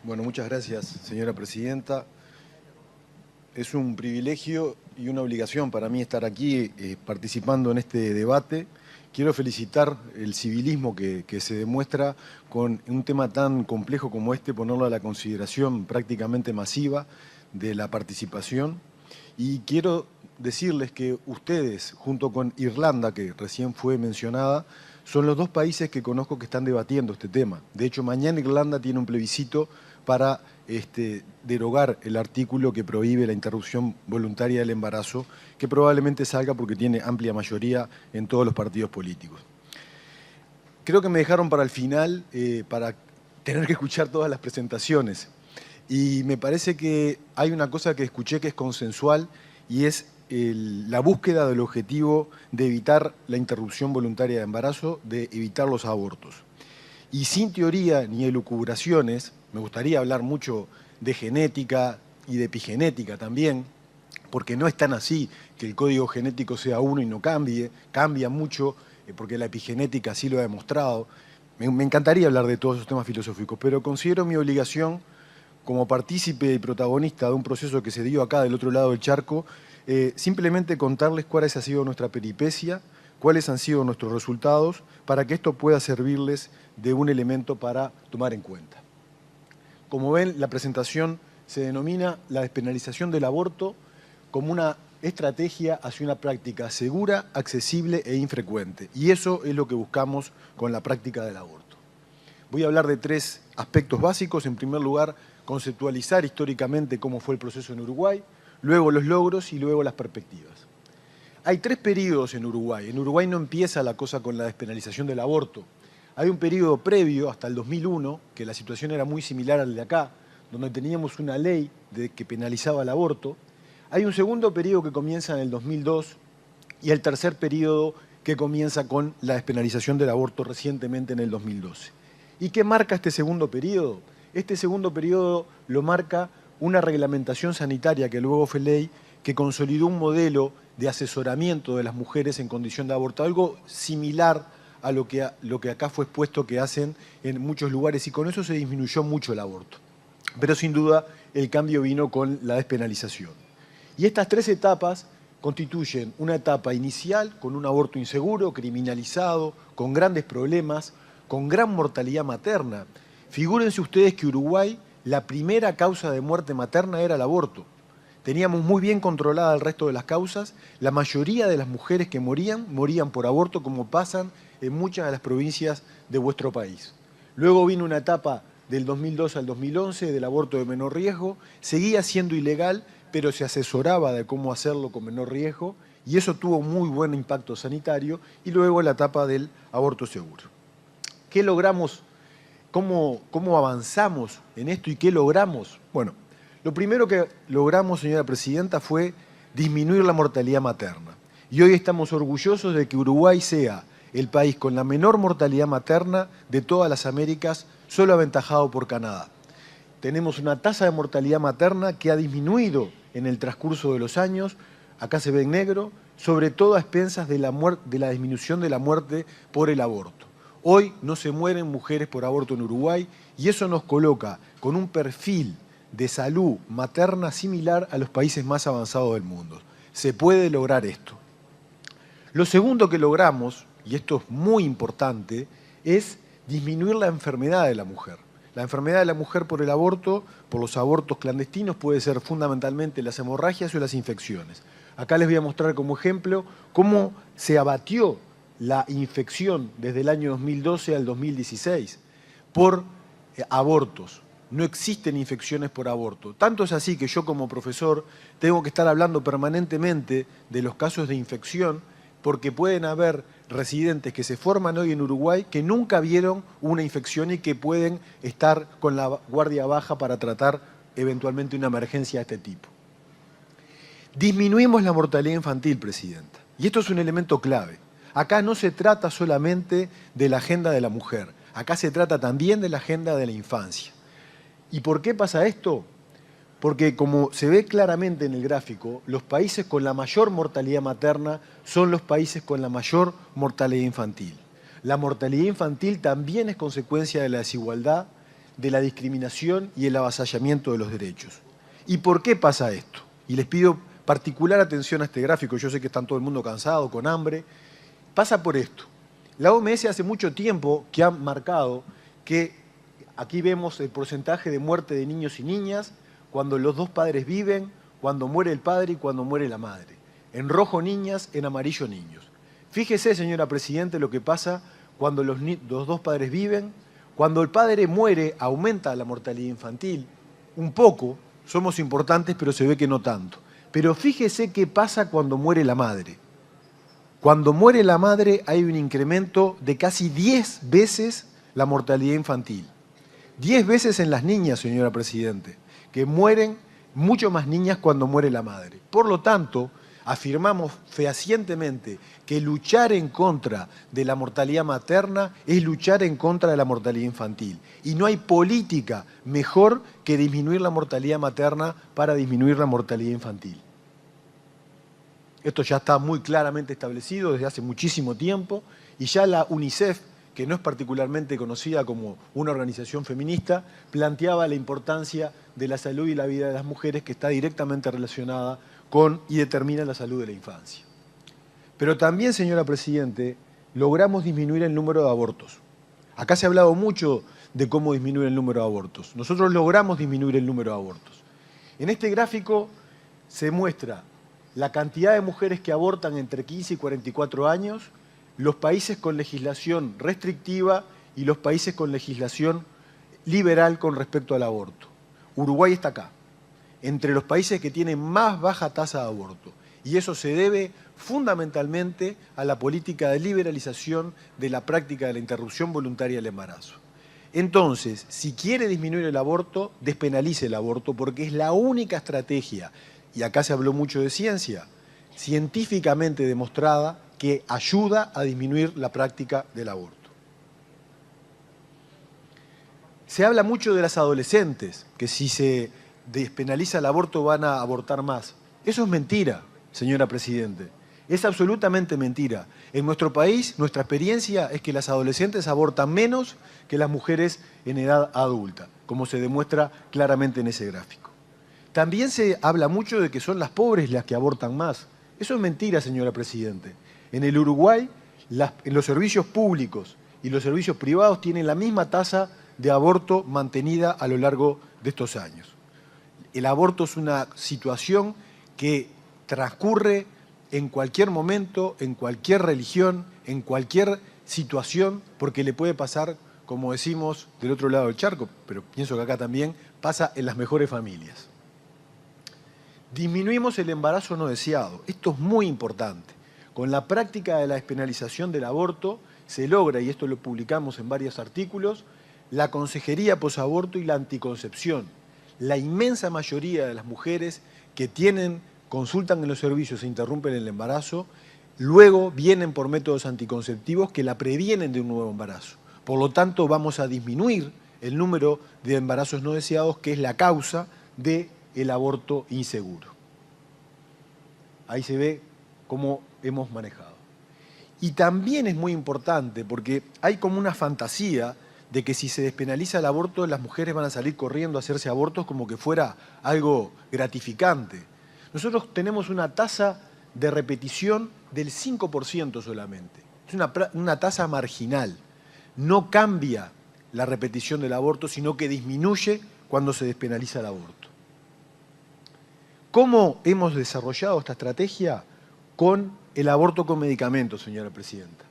Bueno, muchas gracias, señora presidenta. Es un privilegio y una obligación para mí estar aquí participando en este debate. Quiero felicitar el civilismo que se demuestra con un tema tan complejo como este, ponerlo a la consideración prácticamente masiva de la participación. Y quiero decirles que ustedes, junto con Irlanda, que recién fue mencionada, son los dos países que conozco que están debatiendo este tema. De hecho, mañana Irlanda tiene un plebiscito para derogar el artículo que prohíbe la interrupción voluntaria del embarazo, que probablemente salga porque tiene amplia mayoría en todos los partidos políticos. Creo que me dejaron para el final para tener que escuchar todas las presentaciones. Y me parece que hay una cosa que escuché que es consensual y es la búsqueda del objetivo de evitar la interrupción voluntaria de embarazo, de evitar los abortos. Y sin teoría ni elucubraciones, me gustaría hablar mucho de genética y de epigenética también, porque no es tan así que el código genético sea uno y no cambie, cambia mucho, porque la epigenética así lo ha demostrado. Me encantaría hablar de todos esos temas filosóficos, pero considero mi obligación como partícipe y protagonista de un proceso que se dio acá del otro lado del charco, simplemente contarles cuál ha sido nuestra peripecia, cuáles han sido nuestros resultados, para que esto pueda servirles de un elemento para tomar en cuenta. Como ven, la presentación se denomina la despenalización del aborto como una estrategia hacia una práctica segura, accesible e infrecuente. Y eso es lo que buscamos con la práctica del aborto. Voy a hablar de tres aspectos básicos. En primer lugar, conceptualizar históricamente cómo fue el proceso en Uruguay, luego los logros y luego las perspectivas. Hay tres periodos en Uruguay. En Uruguay no empieza la cosa con la despenalización del aborto. Hay un periodo previo, hasta el 2001, que la situación era muy similar al de acá, donde teníamos una ley que penalizaba el aborto. Hay un segundo periodo que comienza en el 2002 y el tercer periodo que comienza con la despenalización del aborto recientemente en el 2012. ¿Y qué marca este segundo periodo? Este segundo periodo lo marca una reglamentación sanitaria que luego fue ley, que consolidó un modelo de asesoramiento de las mujeres en condición de aborto, algo similar a lo que acá fue expuesto que hacen en muchos lugares, y con eso se disminuyó mucho el aborto. Pero sin duda el cambio vino con la despenalización. Y estas tres etapas constituyen una etapa inicial con un aborto inseguro, criminalizado, con grandes problemas, con gran mortalidad materna. Figúrense ustedes que Uruguay, la primera causa de muerte materna era el aborto. Teníamos muy bien controlada el resto de las causas. La mayoría de las mujeres que morían por aborto, como pasan en muchas de las provincias de vuestro país. Luego vino una etapa del 2002 al 2011 del aborto de menor riesgo. Seguía siendo ilegal, pero se asesoraba de cómo hacerlo con menor riesgo, y eso tuvo muy buen impacto sanitario. Y luego la etapa del aborto seguro. ¿Qué logramos? ¿Cómo avanzamos en esto y qué logramos? Bueno, lo primero que logramos, señora presidenta, fue disminuir la mortalidad materna. Y hoy estamos orgullosos de que Uruguay sea el país con la menor mortalidad materna de todas las Américas, solo aventajado por Canadá. Tenemos una tasa de mortalidad materna que ha disminuido en el transcurso de los años, acá se ve en negro, sobre todo a expensas de la disminución de la muerte por el aborto. Hoy no se mueren mujeres por aborto en Uruguay, y eso nos coloca con un perfil de salud materna similar a los países más avanzados del mundo. Se puede lograr esto. Lo segundo que logramos, y esto es muy importante, es disminuir la enfermedad de la mujer. La enfermedad de la mujer por el aborto, por los abortos clandestinos, puede ser fundamentalmente las hemorragias o las infecciones. Acá les voy a mostrar como ejemplo cómo se abatió la infección desde el año 2012 al 2016 por abortos. No existen infecciones por aborto. Tanto es así que yo como profesor tengo que estar hablando permanentemente de los casos de infección, porque pueden haber residentes que se forman hoy en Uruguay que nunca vieron una infección y que pueden estar con la guardia baja para tratar eventualmente una emergencia de este tipo. Disminuimos la mortalidad infantil, presidenta, y esto es un elemento clave. Acá no se trata solamente de la agenda de la mujer, acá se trata también de la agenda de la infancia. ¿Y por qué pasa esto? Porque, como se ve claramente en el gráfico, los países con la mayor mortalidad materna son los países con la mayor mortalidad infantil. La mortalidad infantil también es consecuencia de la desigualdad, de la discriminación y el avasallamiento de los derechos. ¿Y por qué pasa esto? Y les pido particular atención a este gráfico, yo sé que están todo el mundo cansado, con hambre. Pasa por esto. La OMS hace mucho tiempo que ha marcado que aquí vemos el porcentaje de muerte de niños y niñas cuando los dos padres viven, cuando muere el padre y cuando muere la madre. En rojo niñas, en amarillo niños. Fíjese, señora Presidente, lo que pasa cuando los dos padres viven. Cuando el padre muere, aumenta la mortalidad infantil. Un poco, somos importantes, pero se ve que no tanto. Pero fíjese qué pasa cuando muere la madre. Cuando muere la madre hay un incremento de casi 10 veces la mortalidad infantil. 10 veces en las niñas, señora Presidente, que mueren mucho más niñas cuando muere la madre. Por lo tanto, afirmamos fehacientemente que luchar en contra de la mortalidad materna es luchar en contra de la mortalidad infantil. Y no hay política mejor que disminuir la mortalidad materna para disminuir la mortalidad infantil. Esto ya está muy claramente establecido desde hace muchísimo tiempo y ya la UNICEF, que no es particularmente conocida como una organización feminista, planteaba la importancia de la salud y la vida de las mujeres que está directamente relacionada con y determina la salud de la infancia. Pero también, señora Presidente, logramos disminuir el número de abortos. Acá se ha hablado mucho de cómo disminuir el número de abortos. Nosotros logramos disminuir el número de abortos. En este gráfico se muestra la cantidad de mujeres que abortan entre 15 y 44 años, los países con legislación restrictiva y los países con legislación liberal con respecto al aborto. Uruguay está acá, entre los países que tienen más baja tasa de aborto. Y eso se debe fundamentalmente a la política de liberalización de la práctica de la interrupción voluntaria del embarazo. Entonces, si quiere disminuir el aborto, despenalice el aborto, porque es la única estrategia, y acá se habló mucho de ciencia, científicamente demostrada que ayuda a disminuir la práctica del aborto. Se habla mucho de las adolescentes, que si se despenaliza el aborto van a abortar más. Eso es mentira, señora Presidente. Es absolutamente mentira. En nuestro país, nuestra experiencia es que las adolescentes abortan menos que las mujeres en edad adulta, como se demuestra claramente en ese gráfico. También se habla mucho de que son las pobres las que abortan más. Eso es mentira, señora Presidente. En el Uruguay, en los servicios públicos y los servicios privados tienen la misma tasa de aborto mantenida a lo largo de estos años. El aborto es una situación que transcurre en cualquier momento, en cualquier religión, en cualquier situación, porque le puede pasar, como decimos, del otro lado del charco, pero pienso que acá también pasa en las mejores familias. Disminuimos el embarazo no deseado. Esto es muy importante. Con la práctica de la despenalización del aborto se logra, y esto lo publicamos en varios artículos, la consejería posaborto y la anticoncepción. La inmensa mayoría de las mujeres que consultan en los servicios e interrumpen el embarazo, luego vienen por métodos anticonceptivos que la previenen de un nuevo embarazo. Por lo tanto, vamos a disminuir el número de embarazos no deseados, que es la causa del aborto inseguro. Ahí se ve cómo hemos manejado. Y también es muy importante porque hay como una fantasía de que si se despenaliza el aborto las mujeres van a salir corriendo a hacerse abortos como que fuera algo gratificante. Nosotros tenemos una tasa de repetición del 5% solamente. Es una tasa marginal. No cambia la repetición del aborto, sino que disminuye cuando se despenaliza el aborto. ¿Cómo hemos desarrollado esta estrategia? Con el aborto con medicamentos, señora Presidenta.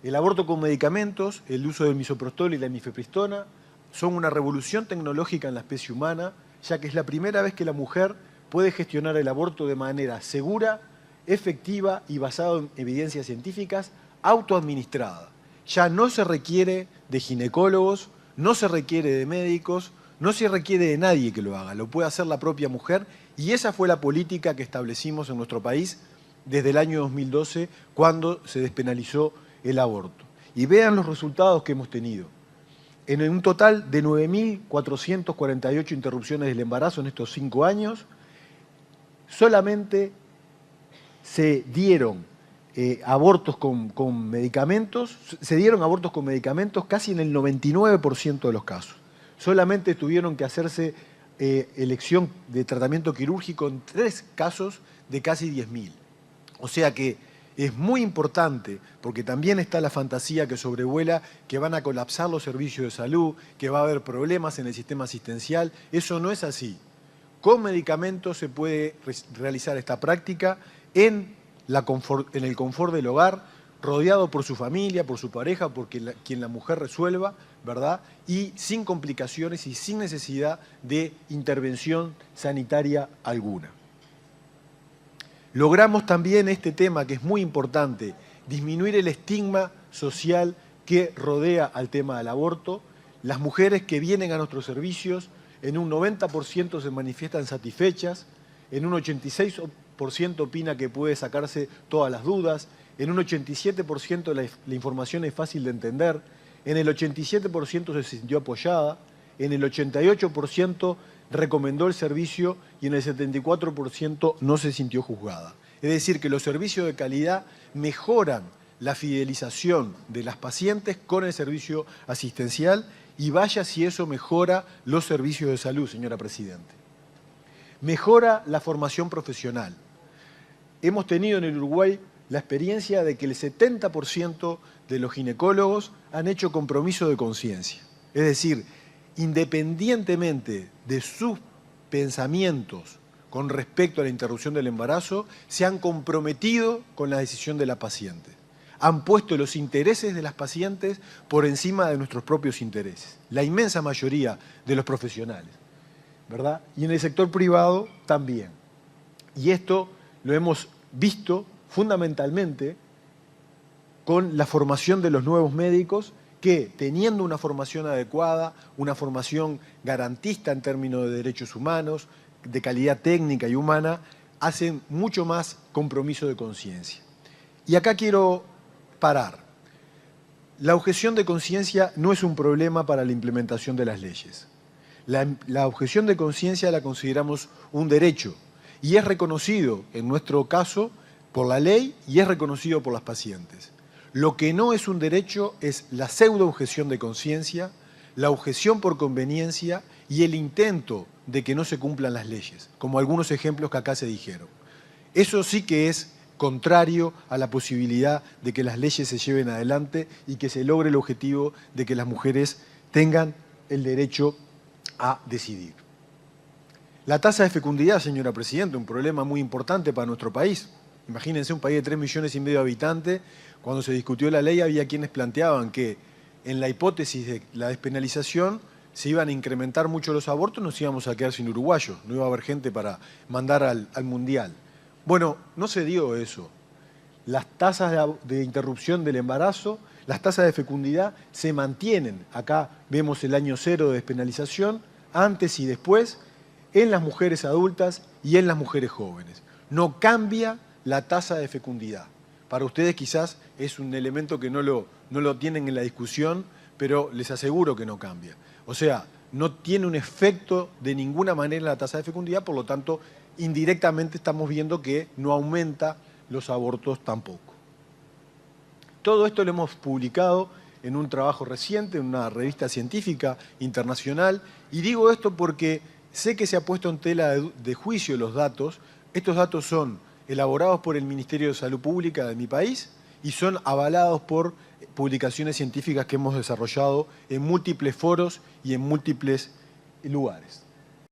El aborto con medicamentos, el uso del misoprostol y la mifepristona, son una revolución tecnológica en la especie humana, ya que es la primera vez que la mujer puede gestionar el aborto de manera segura, efectiva y basada en evidencias científicas, autoadministrada. Ya no se requiere de ginecólogos, no se requiere de médicos, no se requiere de nadie que lo haga, lo puede hacer la propia mujer, y esa fue la política que establecimos en nuestro país desde el año 2012, cuando se despenalizó el aborto. Y vean los resultados que hemos tenido. En un total de 9.448 interrupciones del embarazo en estos 5 años, solamente se dieron abortos con medicamentos, casi en el 99% de los casos. solamente tuvieron que hacerse elección de tratamiento quirúrgico en 3 casos de casi 10.000. O sea que es muy importante, porque también está la fantasía que sobrevuela que van a colapsar los servicios de salud, que va a haber problemas en el sistema asistencial. Eso no es así. Con medicamentos se puede realizar esta práctica en el confort del hogar, rodeado por su familia, por su pareja, por quien la mujer resuelva, ¿verdad? Y sin complicaciones y sin necesidad de intervención sanitaria alguna. Logramos también este tema, que es muy importante, disminuir el estigma social que rodea al tema del aborto. Las mujeres que vienen a nuestros servicios, en un 90% se manifiestan satisfechas, en un 86% opina que puede sacarse todas las dudas, en un 87% la información es fácil de entender, en el 87% se sintió apoyada, en el 88% recomendó el servicio y en el 74% no se sintió juzgada. Es decir, que los servicios de calidad mejoran la fidelización de las pacientes con el servicio asistencial y vaya si eso mejora los servicios de salud, señora Presidente. Mejora la formación profesional. Hemos tenido en el Uruguay la experiencia de que el 70% de los ginecólogos han hecho compromiso de conciencia. Es decir, independientemente de sus pensamientos con respecto a la interrupción del embarazo, se han comprometido con la decisión de la paciente. Han puesto los intereses de las pacientes por encima de nuestros propios intereses. La inmensa mayoría de los profesionales, ¿verdad? Y en el sector privado también. Y esto lo hemos visto fundamentalmente con la formación de los nuevos médicos que, teniendo una formación adecuada, una formación garantista en términos de derechos humanos, de calidad técnica y humana, hacen mucho más compromiso de conciencia. Y acá quiero parar. La objeción de conciencia no es un problema para la implementación de las leyes. La objeción de conciencia la consideramos un derecho y es reconocido, en nuestro caso, por la ley y es reconocido por las pacientes. Lo que no es un derecho es la pseudo-objeción de conciencia, la objeción por conveniencia y el intento de que no se cumplan las leyes, como algunos ejemplos que acá se dijeron. Eso sí que es contrario a la posibilidad de que las leyes se lleven adelante y que se logre el objetivo de que las mujeres tengan el derecho a decidir. La tasa de fecundidad, señora Presidenta, un problema muy importante para nuestro país. Imagínense un país de 3,5 millones de habitantes. Cuando se discutió la ley había quienes planteaban que en la hipótesis de la despenalización se iban a incrementar mucho los abortos, nos íbamos a quedar sin uruguayos, no iba a haber gente para mandar al Mundial. Bueno, no se dio eso. Las tasas de interrupción del embarazo, las tasas de fecundidad se mantienen. Acá vemos el año 0 de despenalización, antes y después, en las mujeres adultas y en las mujeres jóvenes. No cambia la tasa de fecundidad. Para ustedes quizás es un elemento que no lo tienen en la discusión, pero les aseguro que no cambia. O sea, no tiene un efecto de ninguna manera en la tasa de fecundidad, por lo tanto, indirectamente estamos viendo que no aumenta los abortos tampoco. Todo esto lo hemos publicado en un trabajo reciente, en una revista científica internacional, y digo esto porque sé que se ha puesto en tela de juicio los datos. Estos datos son elaborados por el Ministerio de Salud Pública de mi país y son avalados por publicaciones científicas que hemos desarrollado en múltiples foros y en múltiples lugares.